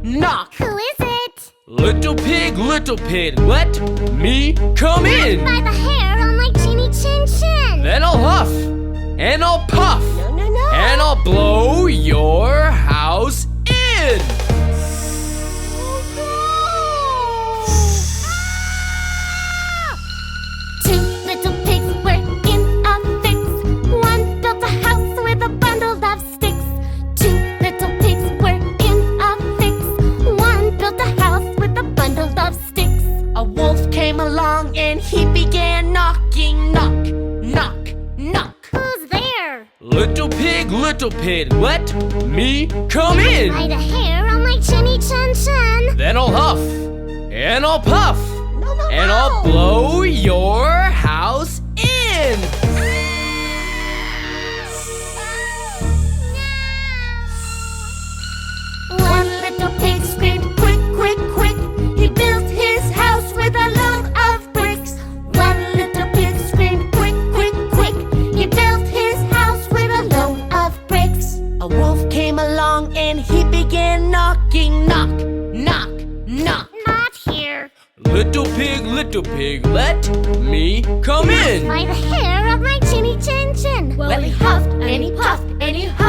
knock. Who is it? Little pig, let me come in. By the hair on my chinny chin chin. Then I'll huff, and I'll puff, No. and I'll blow your house in. Two little pigs were in a fix. One built a house with a bundle of sticks. Two little pigs were in a fix. One built a house with a bundle of sticks. A wolf came along and he began knocking. Knock, knock, knock. Who's there? Little pig, let me come in. By the hair on my chinny chin chin. Then I'll huff, and I'll puff, and I'll blow your house in. One little pig screamed, quick, quick, quick. He built his house with a load of bricks. One little pig screamed, quick, quick, quick. He built his house with a load of bricks. A wolf came along and he began knocking. Knock, knock, knock. Not here. Little pig, let me come in. By the hair of my chinny chin chin. Well, he huffed and he puffed and he huffed.